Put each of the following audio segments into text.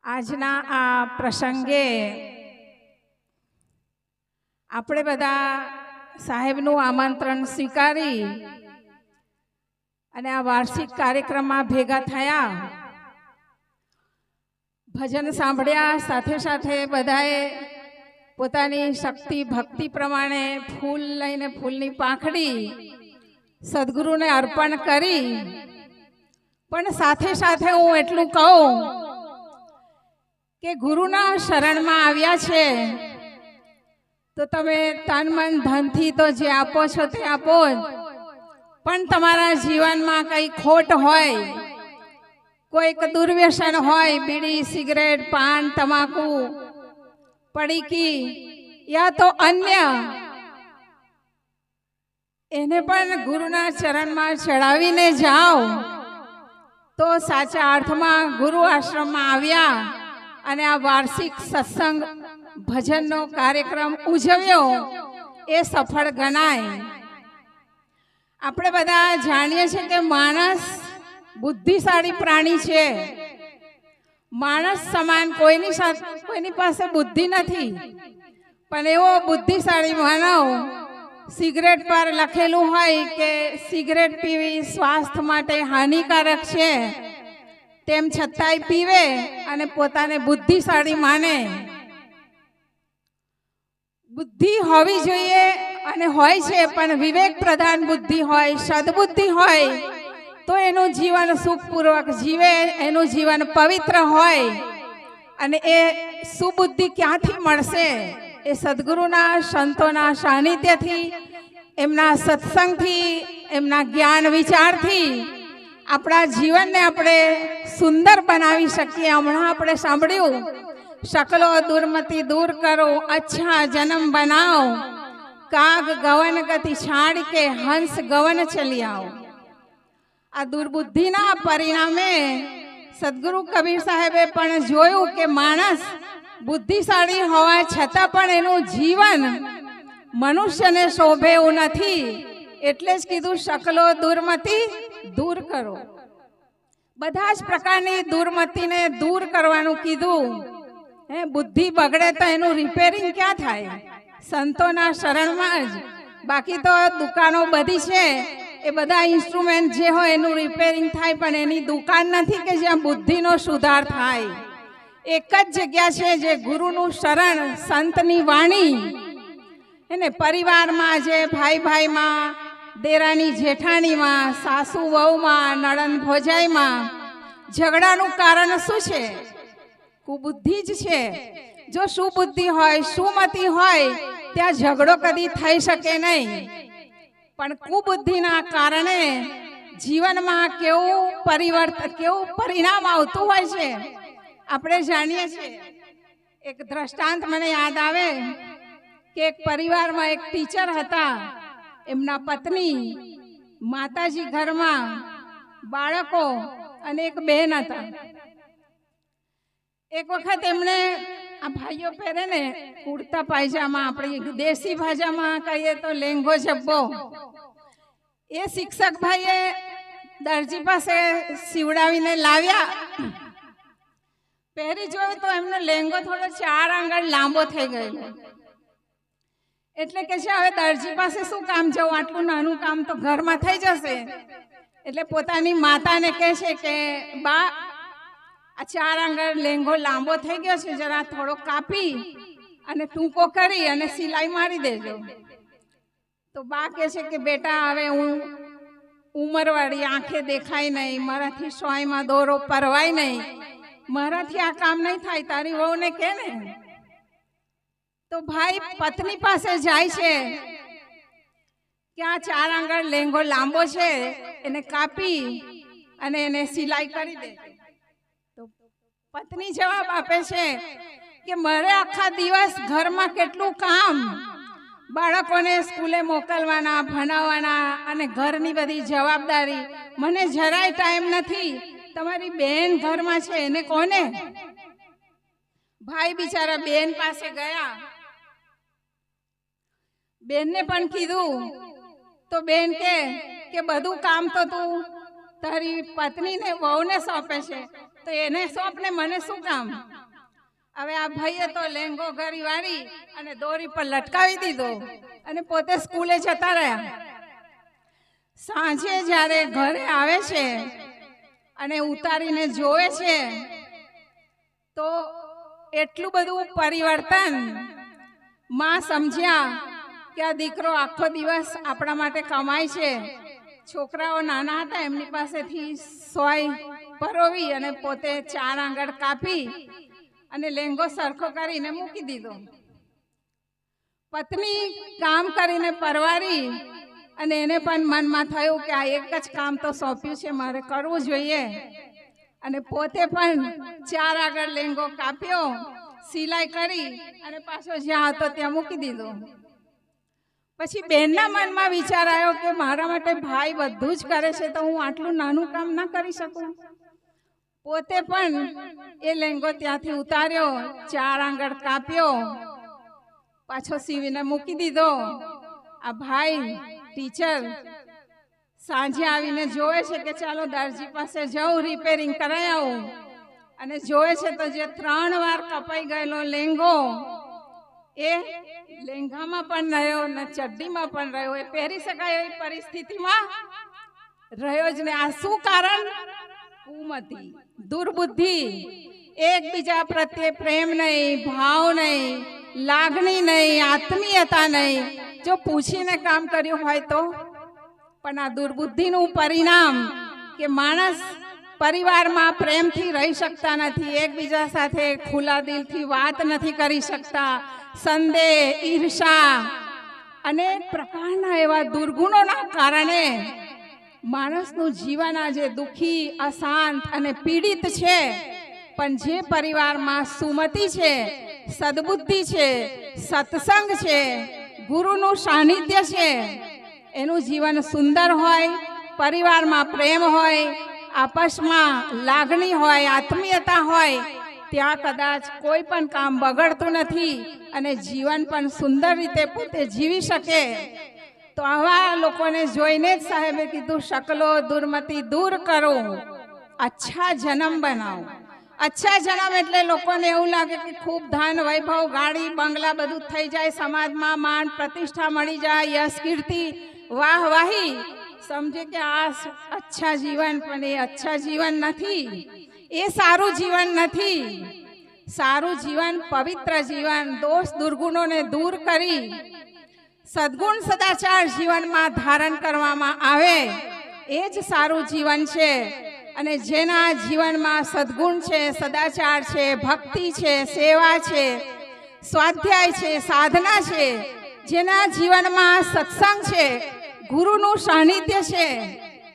આજના આ પ્રસંગે આપણે બધા સાહેબનું આમંત્રણ સ્વીકારી અને આ વાર્ષિક કાર્યક્રમમાં ભેગા થયા, ભજન સાંભળ્યા, સાથે સાથે બધાએ પોતાની શક્તિ ભક્તિ પ્રમાણે ફૂલ લઈને ફૂલની પાંખડી સદગુરુને અર્પણ કરી. પણ સાથે સાથે હું એટલું કહું કે ગુરુના શરણમાં આવ્યા છે તો તમે તન મન ધનથી તો જે આપો છો તે આપો જ, પણ તમારા જીવનમાં કંઈ ખોટ હોય, કોઈક દુર્વ્યસન હોય, બીડી સિગરેટ પાન તમાકુ પડીકી યા તો અન્ય, એને પણ ગુરુના ચરણમાં ચડાવીને જાઓ તો સાચા અર્થમાં ગુરુ આશ્રમમાં આવ્યા અને આ વાર્ષિક સત્સંગ ભજનનો કાર્યક્રમ ઉજવ્યો એ સફળ ગણાય. આપણે બધા જાણીએ છીએ કે માણસ બુદ્ધિશાળી પ્રાણી છે. માણસ સમાન કોઈની પાસે બુદ્ધિ નથી, પણ એવો બુદ્ધિશાળી માનવ સિગરેટ પર લખેલું હોય કે સિગરેટ પીવી સ્વાસ્થ્ય માટે હાનિકારક છે, તેમ છતાંય પીવે અને પોતાને બુદ્ધિશાળી માને. બુદ્ધિ હોવી જોઈએ અને હોય છે, પણ વિવેક પ્રધાન બુદ્ધિ હોય, સદબુદ્ધિ હોય તો એનું જીવન સુખપૂર્વક જીવે, એનું જીવન પવિત્ર હોય. અને એ સુબુદ્ધિ ક્યાંથી મળશે? એ સદગુરુના સંતોના સાનિધ્યથી, એમના સત્સંગથી, એમના જ્ઞાન વિચારથી આપણા જીવનને આપણે સુંદર બનાવી શકીએ. હમણાં આપણે સાંભળ્યું, શકલો દુર્મતિ દૂર કરો, અચ્છા જન્મ બનાવો, કાગ ગવન ગતિ છાડ કે હંસ ગવન ચલી આવો. આ દુર્બુદ્ધિના પરિણામે સદગુરુ કબીર સાહેબે પણ જોયું કે માણસ બુદ્ધિશાળી હોવા છતાં પણ એનું જીવન મનુષ્યને શોભે એવું નથી. એટલે જ કીધું શકલો દુર્મતિ દૂર કરો. બધા જ પ્રકારની દુર્મતિને દૂર કરવાનું કીધું. બુદ્ધિ બગડે તો એનું રિપેરિંગ ક્યાં થાય? સંતોના શરણમાં જ. બાકી તો દુકાનો બધી છે, એ બધા ઇન્સ્ટ્રુમેન્ટ જે હોય એનું રિપેરિંગ થાય, પણ એની દુકાન નથી કે જ્યાં બુદ્ધિનો સુધાર થાય. એક જ જગ્યા છે જે ગુરુનું શરણ, સંતની વાણી. એને પરિવારમાં જે ભાઈ ભાઈમાં, દેરાણી જેઠાણીમાં, સાસુ વહુમાં, નણંદ ભોજાઈમાં ઝઘડાનું કારણ શું છે? કુબુદ્ધિ જ છે. જો સુબુદ્ધિ હોય, સુમતિ હોય, ત્યાં ઝઘડો કદી થઈ શકે નહીં. પણ કુબુદ્ધિના કારણે જીવનમાં કેવું પરિવર્તન, કેવું પરિણામ આવતું હોય છે આપણે જાણીએ છીએ. એક દ્રષ્ટાંત મને યાદ આવે કે એક પરિવારમાં એક ટીચર હતા, એમના પત્ની, માતાજી ઘરમાં, બાળકો અને એક બહેન હતા. એક વખત એમણે, આ ભાઈઓ પહેરે ને કુર્તા પાયજામા, આપણી દેશી ભાષામાં કહીએ તો લેંગો જબ્બો, એ શિક્ષક ભાઈએ દરજી પાસે સીવડાવીને લાવ્યા. પહેરી જોયું તો એમનો લેંગો થોડો 4 આંગળ લાંબો થઈ ગયેલો. એટલે કે છે હવે દરજી પાસે શું કામ જવું, આટલું નાનું કામ તો ઘરમાં થઈ જશે. એટલે પોતાની માતાને કહે છે કે બા, આ 4 આંગળ લેંગો લાંબો થઈ ગયો છે, જરા થોડો કાપી અને ટૂંકો કરી અને સિલાઈ મારી દેજો. તો બા કહે છે કે બેટા, હવે હું ઉંમરવાળી, આંખે દેખાય નહીં, મારાથી સોયમાં દોરો પરવાય નહીં, મારાથી આ કામ નહીં થાય, તારી વહુને કે ને. તો ભાઈ પત્ની પાસે જાય છે કે આ 4 આંગળ લેંગો લાંબો છે, એને કાપી અને એને સિલાઈ કરી દે. તો પત્ની જવાબ આપે છે કે મારે આખા દિવસ ઘરમાં કેટલું કામ, બાળકોને સ્કૂલે મોકલવાના, ભણાવવાના અને ઘરની બધી જવાબદારી, મને જરાય ટાઈમ નથી. તમારી બેન ઘરમાં છે, એને કોને? ભાઈ બિચારા બેન પાસે ગયા, બેનને પણ કીધું. તો બેન કે બધું કામ તો તું તારી પત્નીને, વહુને સોંપે છે, તો એને સોંપ ને, મને શું કામ? હવે આ ભાઈએ તો લેંગો ઘરી વાળી અને દોરી પર લટકાવી દીધો અને પોતે સ્કૂલે જતા રહ્યા. સાંજે જ્યારે ઘરે આવે છે અને ઉતારીને જોવે છે તો એટલું બધું પરિવર્તન. માં સમજ્યા કે આ દીકરો આખો દિવસ આપણા માટે કમાય છે. છોકરાઓ નાના હતા એમની પાસેથી સોય પરોવી અને પોતે 4 આંગળ કાપી અને લેંગો સરખો કરીને મૂકી દીધો. પત્ની કામ કરીને પરવારી અને એને પણ મનમાં થયું કે આ એક જ કામ તો સોંપ્યું છે, મારે કરવું જોઈએ. અને પોતે પણ 4 આગળ લેંગો કાપ્યો, સિલાઈ કરી અને પાછો જ્યાં હતો ત્યાં મૂકી દીધો. પછી બેનના મનમાં વિચાર આવ્યો કે મારા માટે ભાઈ બધું જ કરે છે તો હું આટલું નાનું કામ ના કરી શકું. પોતે પણ એ લેંગો ત્યાંથી ઉતાર્યો, 4 આંગળ કાપ્યો, પાછો સીવીને મૂકી દીધો. આ ભાઈ ટીચર સાંજે આવીને જોવે છે કે ચાલો દરજી પાસે જાઉં, રિપેરિંગ કરાવી આવું. અને જોવે છે તો જે 3 વાર કપાઈ ગયેલો લેંગો એ લેંઘામાં પણ રહ્યો ને ચડ્ડીમાં પણ રહ્યો, એ પહેરી શકાય એવી પરિસ્થિતિમાં રહ્યો જ ને. આ શું કારણ? કુમતિ, દુર્બુદ્ધિ. એકબીજા પ્રત્યે પ્રેમ નહીં, ભાવ નહીં, લાગણી નહીં, આત્મીયતા નહીં. જો પૂછીને કામ કર્યું હોય તો પણ આ દુર્બુદ્ધિનું પરિણામ કે માણસ પરિવારમાં પ્રેમથી રહી શકતા નથી, એકબીજા સાથે ખુલ્લા દિલથી વાત નથી કરી શકતા. સંદેહ, ઈર્ષા અનેક પ્રકારના એવા દુર્ગુણોના કારણે માણસનું જીવન આજે દુઃખી, અશાંત અને પીડિત છે. પણ જે પરિવારમાં સુમતિ છે, સદબુદ્ધિ છે, સત્સંગ છે, ગુરુનું સાનિધ્ય છે, એનું જીવન સુંદર હોય, પરિવારમાં પ્રેમ હોય, આપસમાં લાગણી હોય, આત્મીયતા હોય, ત્યાં કદાચ કોઈ પણ કામ બગડતું નથી અને જીવન પણ સુંદર રીતે પોતે જીવી શકે. તો આવા લોકોને જોઈને જ સાહેબે કીધું શકલો દુર્મતિ દૂર કરો, અચ્છા જન્મ બનાવો. અચ્છા જન્મ એટલે લોકોને એવું લાગે કે ખૂબ ધન, વૈભવ, ગાડી, બંગલા બધું થઈ જાય, સમાજમાં માન પ્રતિષ્ઠા મળી જાય, યશ, કીર્તિ, વાહવાહી. સમજે કે આ અચ્છા જીવન, પણ એ અચ્છા જીવન નથી, એ સારું જીવન નથી. સારું જીવન, પવિત્ર જીવન, દોષ દુર્ગુણોને દૂર કરી સદગુણ સદાચાર જીવનમાં ધારણ કરવામાં આવે એ જ સારું જીવન છે. અને જેના જીવનમાં સદગુણ છે, સદાચાર છે, ભક્તિ છે, સેવા છે, સ્વાધ્યાય છે, સાધના છે, જેના જીવનમાં સત્સંગ છે, ગુરુનું સાનિધ્ય છે,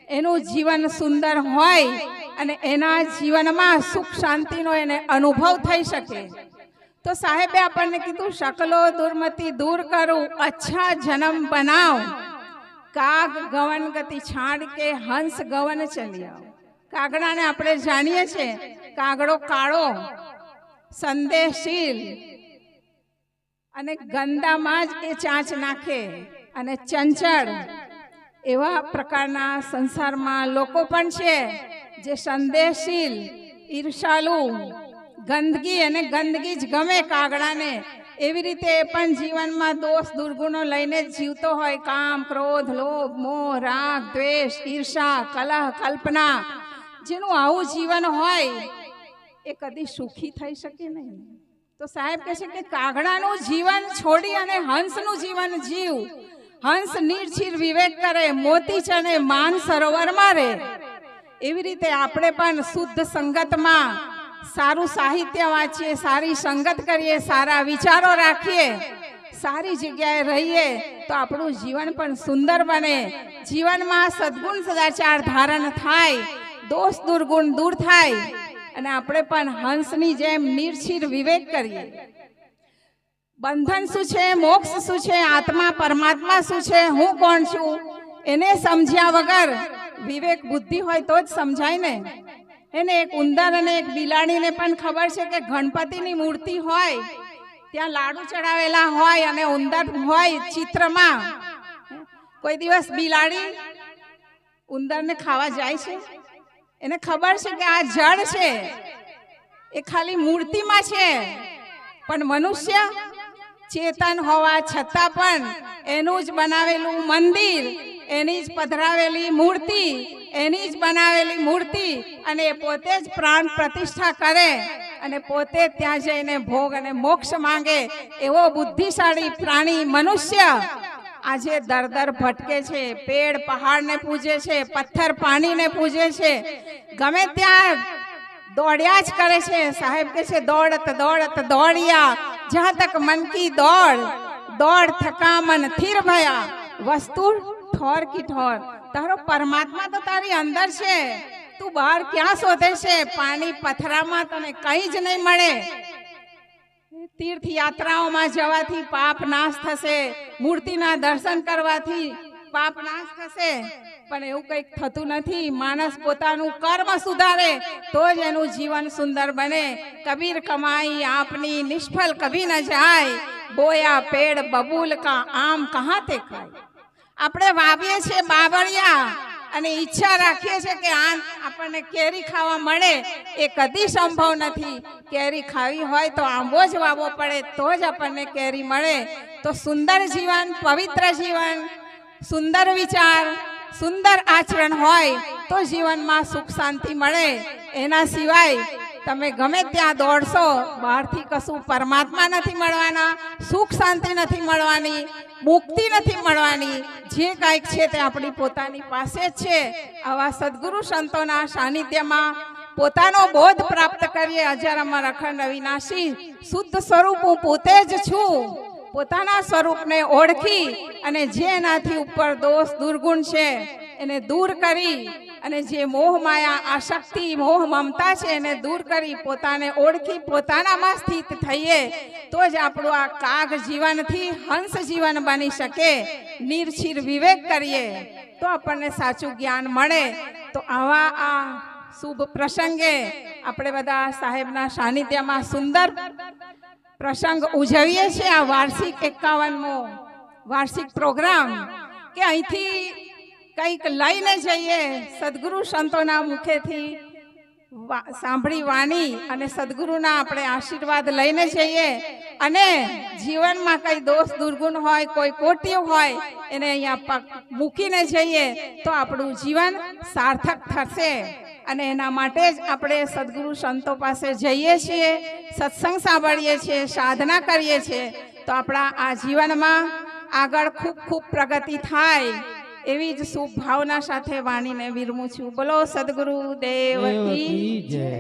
એનું જીવન સુંદર હોય અને એના જીવનમાં સુખ શાંતિનો એને અનુભવ થઈ શકે. તો સાહેબે આપણને કીધું શકલો દુર્મતિ દૂર કરું, અચ્છા જન્મ બનાવ. કાગ ગવન ગતિ છાડ કે હંસ ગવન ચલિયાઓ. કાગડાને આપણે જાણીએ છીએ, કાગડો કાળો, સંદેશશીલ અને ગંદામાં જ એ ચાંચ નાખે અને ચંચળ. એવા પ્રકારના સંસારમાં લોકો પણ છે જે સંદેશશીલ, ઈર્ષાલુ, ગંદકી અને ગંદકી જ ગમે કાગડાને. એવી રીતે એ પણ જીવનમાં દોષ દુર્ગુણો લઈને જ જીવતો હોય. કામ, ક્રોધ, લોભ, મોહ, રાગ, દ્વેષ, ઈર્ષા, કલહ, કલ્પના. જેનું આવું જીવન હોય એ કદી સુખી થઈ શકે નહીં. તો સાહેબ કહે છે કે કાગડાનું જીવન છોડી અને હંસનું જીવન જીવ. હંસ નિર્છીર વિવેક કરે, મોતી ચને માન સરોવરમાં રહે. એવી રીતે આપણે પણ શુદ્ધ સંગતમાં સારું સાહિત્ય વાંચીએ, સારી સંગત કરીએ, સારા વિચારો રાખીએ, સારી જગ્યાએ રહીએ તો આપણું જીવન પણ સુંદર બને. જીવનમાં સદગુણ સદાચાર ધારણ થાય, દોષ દુર્ગુણ દૂર થાય અને આપણે પણ હંસની જેમ નિર્છીર વિવેક કરીએ. બંધન શું છે, મોક્ષ શું છે, આત્મા પરમાત્મા શું છે, હું કોણ છું, એને સમજ્યા વગર વિવેક બુદ્ધિ હોય તો જ સમજાય ને. એને એક ઉંદર અને એક બિલાડીને પણ ખબર છે કે ગણપતિની મૂર્તિ હોય ત્યાં લાડુ ચડાવેલા હોય અને ઉંદર હોય ચિત્રમાં. કોઈ દિવસ બિલાડી ઉંદરને ખાવા જાય છે? એને ખબર છે કે આ જળ છે, એ ખાલી મૂર્તિમાં છે, પણ મનુષ્ય ચેતન હોવા છતાં પણ એનું જ બનાવેલું મંદિર, એની જ પધરાવેલી મૂર્તિ, એની જ બનાવેલી મૂર્તિ અને એ પોતે જ પ્રાણ પ્રતિષ્ઠા કરે અને પોતે ત્યાં જઈને ભોગ અને મોક્ષ માંગે એવો બુદ્ધિશાળી પ્રાણી મનુષ્ય આજે દર દર ભટકે છે, પેડ પહાડને પૂજે છે, પથ્થર પાણીને પૂજે છે, ગમે ત્યાં દોડ્યા જ કરે છે। સાહેબ કહે છે દોડત દોડત દોડિયા, જ્યાં તક મન કી દોડ, દોડ થકા મન થીર ભયા, વસ્તુ ઠોર કી ઠોર। તારો પરમાત્મા તો તારી અંદર છે, તું બહાર ક્યાં શોધે છે? પાણી પથરામાં તને કંઈ જ નહીં મળે। તીર્થ યાત્રાઓમાં જવાથી પાપ નાશ થશે, મૂર્તિના દર્શન કરવાથી પાપ નાશ થશે, પણ એવું કંઈક થતું નથી। માણસ પોતાનું કર્મ સુધારે તો જ એનું જીવન સુંદર બને। કબીર કમાઈ આપની નિષ્ફળ કભી ન જાય, બોયા પેડ બબૂલ કા આમ કહા તે ખાય। આપણે વાવીએ છીએ બાબળિયા અને ઈચ્છા રાખીએ છીએ કે આપણને કેરી ખાવા મળે, એ કદી સંભવ નથી। કેરી ખાવી હોય તો આંબો જ વાવવો પડે તો જ આપણને કેરી મળે। તો સુંદર જીવન, પવિત્ર જીવન, સુંદર વિચાર, સુંદર આચરણ હોય તો જીવનમાં સુખ શાંતિ મળે। એના સિવાય તમે ગમે ત્યાં દોડશો, બહારથી કશું પરમાત્મા નથી મળવાના, સુખ શાંતિ નથી મળવાની, મુક્તિ નથી મળવાની। જે કાંઈક છે તે આપણી પોતાની પાસે જ છે। આવા સદગુરુ સંતોના સાનિધ્યમાં પોતાનો બોધ પ્રાપ્ત કરીએ। અજર અમર અખંડ અવિનાશી શુદ્ધ સ્વરૂપ હું પોતે જ છું। પોતાના સ્વરૂપને ઓળખી અને જે એનાથી ઉપર દોષ દુર્ગુણ છે એને દૂર કરી અને જે મોહ માયા આસક્તિ મોહ મમતા છે એને દૂર કરી પોતાને ઓળખી પોતાનામાં સ્થિત થઈએ તો જ આપણું આ કાગ જીવનથી હંસ જીવન બની શકે। નિર્છીર વિવેક કરીએ તો આપણને સાચું જ્ઞાન મળે। તો આવા આ શુભ પ્રસંગે આપણે બધા સાહેબના સાનિધ્યમાં સુંદર પ્રસંગ ઉજવીએ છીએ। આ વાર્ષિક 51મો વાર્ષિક પ્રોગ્રામ કે અહીંથી કંઈક લઈને જઈએ, સદગુરુ સંતોના મુખેથી સાંભળી વાણી અને સદગુરુના આપણે આશીર્વાદ લઈને જઈએ અને જીવનમાં કંઈ દોષ દુર્ગુણ હોય, કોઈ કોટ્યું હોય એને અહીંયા મૂકીને જઈએ તો આપણું જીવન સાર્થક થશે। અને એના માટે જ આપણે સદગુરુ સંતો પાસે જઈએ છીએ, સત્સંગ સાંભળીએ છીએ, સાધના કરીએ છીએ તો આપણા આ જીવનમાં આગળ ખૂબ ખૂબ પ્રગતિ થાય। એવી જ શુભ ભાવના સાથે વાણીને વિરમું છું। બોલો સદગુરુ દેવ કી જય।